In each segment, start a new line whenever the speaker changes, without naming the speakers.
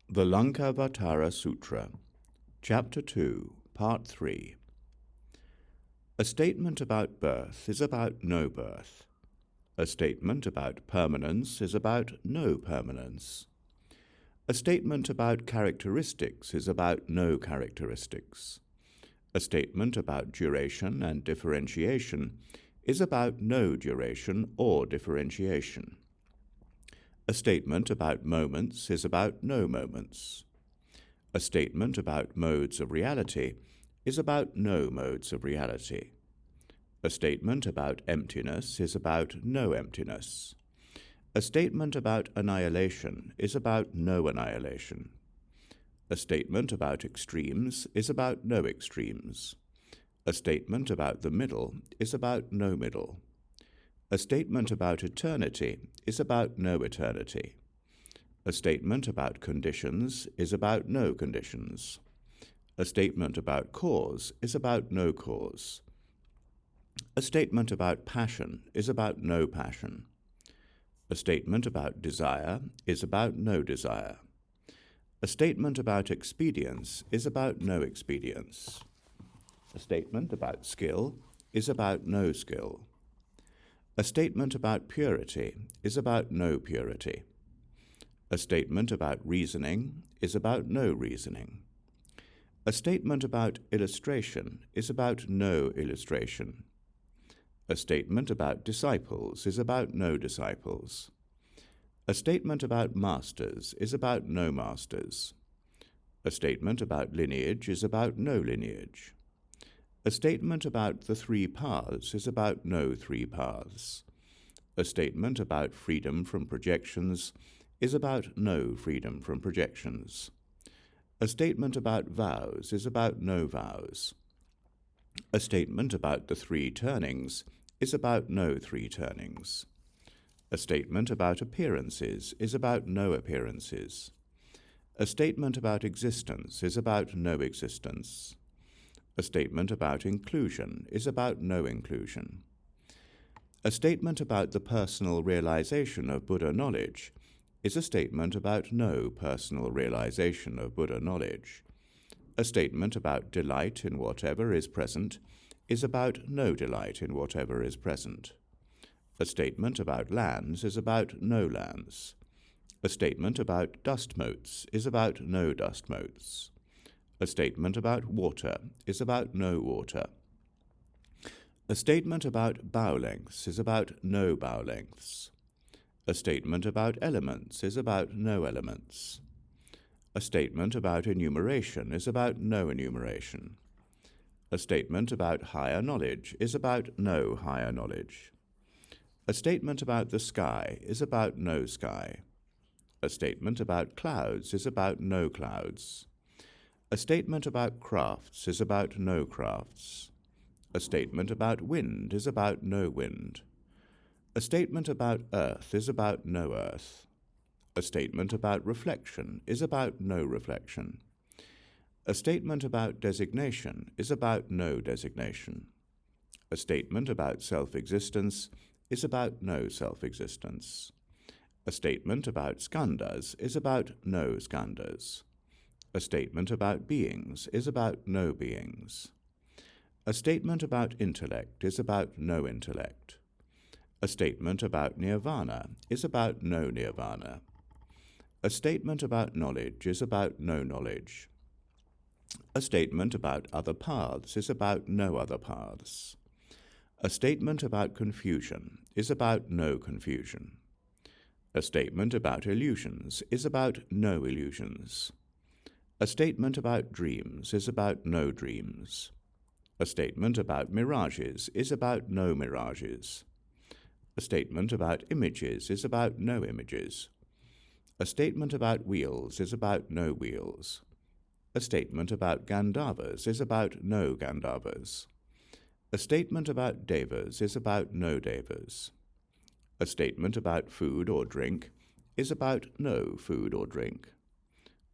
The Laṅkāvatāra Sūtra, Chapter 2, Part 3. A statement about birth is about no birth. A statement about permanence is about no permanence. A statement about characteristics is about no characteristics. A statement about duration and differentiation is about no duration or differentiation. A statement about moments is about no moments. A statement about modes of reality is about no modes of reality. A statement about emptiness is about no emptiness. A statement about annihilation is about no annihilation. A statement about extremes is about no extremes. A statement about the middle is about no middle. A statement about eternity is about no eternity. A statement about conditions is about no conditions. A statement about cause is about no cause. A statement about passion is about no passion. A statement about desire is about no desire. A statement about expedience is about no expedience. A statement about skill is about no skill. A statement about purity is about no purity. A statement about reasoning is about no reasoning. A statement about illustration is about no illustration. A statement about disciples is about no disciples. A statement about masters is about no masters. A statement about lineage is about no lineage. A statement about the three paths is about no three paths. A statement about freedom from projections is about no freedom from projections. A statement about vows is about no vows. A statement about the three turnings is about no three turnings. A statement about appearances is about no appearances. A statement about existence is about no existence. A statement about inclusion is about no inclusion. A statement about the personal realization of Buddha knowledge is a statement about no personal realization of Buddha knowledge. A statement about delight in whatever is present is about no delight in whatever is present. A statement about lands is about no lands. A statement about dust motes is about no dust motes. A statement about water is about no water. A statement about bow lengths is about no bow lengths. A statement about elements is about no elements. A statement about enumeration is about no enumeration. A statement about higher knowledge is about no higher knowledge. A statement about the sky is about no sky. A statement about clouds is about no clouds. A statement about crafts is about no crafts. A statement about wind is about no wind. A statement about earth is about no earth. A statement about reflection is about no reflection. A statement about designation is about no designation. A statement about self-existence is about no self-existence. A statement about skandhas is about no skandhas. A statement about beings is about no beings. A statement about intellect is about no intellect. A statement about nirvana is about no nirvana. A statement about knowledge is about no knowledge. A statement about other paths is about no other paths. A statement about confusion is about no confusion. A statement about illusions is about no illusions. A statement about dreams is about no dreams. A statement about mirages is about no mirages. A statement about images is about no images. A statement about wheels is about no wheels. A statement about Gandharvas is about no Gandharvas. A statement about devas is about no devas. A statement about food or drink is about no food or drink.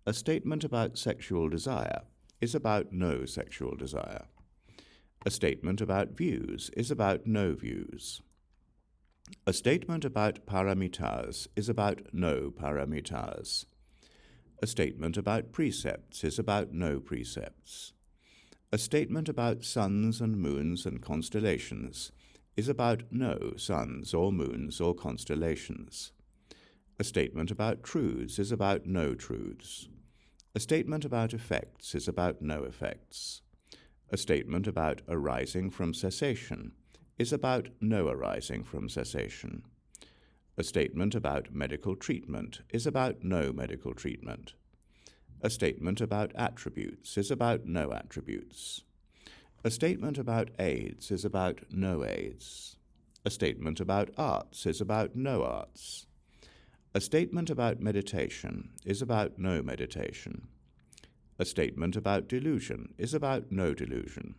A statement about sexual desire is about no sexual desire. A statement about views is about no views. A statement about paramitas is about no paramitas. A statement about precepts is about no precepts. A statement about suns and moons and constellations is about no suns or moons or constellations. A statement about truths is about no truths. A statement about effects is about no effects. A statement about arising from cessation is about no arising from cessation. A statement about medical treatment is about no medical treatment. A statement about attributes is about no attributes. A statement about aids is about no aids. A statement about arts is about no arts. A statement about meditation is about no meditation. A statement about delusion is about no delusion.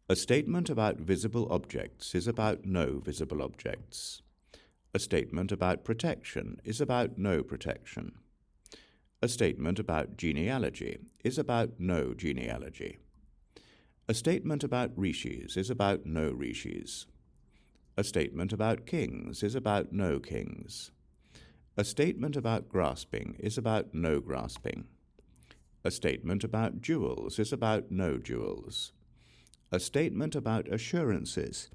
A statement about visible objects is about no visible objects. A statement about protection is about no protection. A statement about genealogy is about no genealogy. A statement about rishis is about no rishis. A statement about kings is about no kings. A statement about grasping is about no grasping. A statement about jewels is about no jewels. A statement about assurances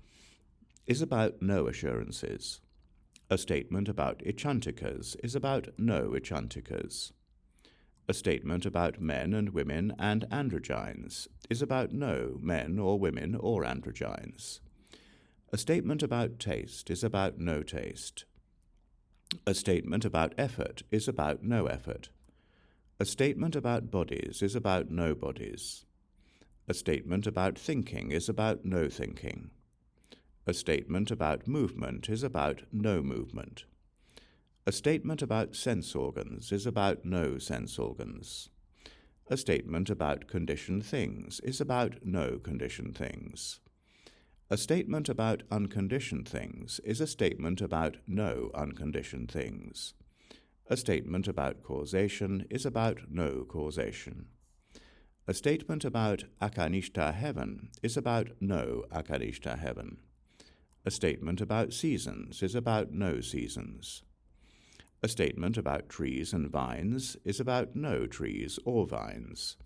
is about no assurances. A statement about echantikas is about no echantikas. A statement about men and women and androgynes is about no men or women or androgynes. A statement about taste is about no taste. A statement about effort is about no effort. A statement about bodies is about no bodies. A statement about thinking is about no thinking. A statement about movement is about no movement. A statement about sense organs is about no sense organs. A statement about conditioned things is about no conditioned things. A statement about unconditioned things is a statement about no unconditioned things. A statement about causation is about no causation. A statement about akanishta heaven is about no akanishta heaven. A statement about seasons is about no seasons. A statement about trees and vines is about no trees or vines.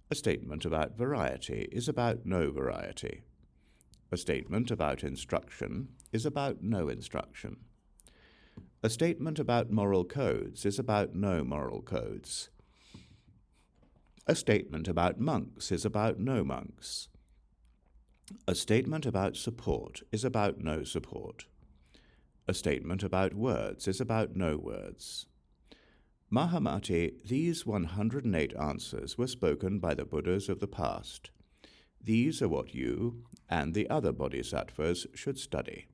A statement about variety is about no variety. A statement about instruction is about no instruction. A statement about moral codes is about no moral codes. A statement about monks is about no monks. A statement about support is about no support. A statement about words is about no words. Mahāmati, these 108 answers were spoken by the Buddhas of the past. These are what you and the other bodhisattvas should study.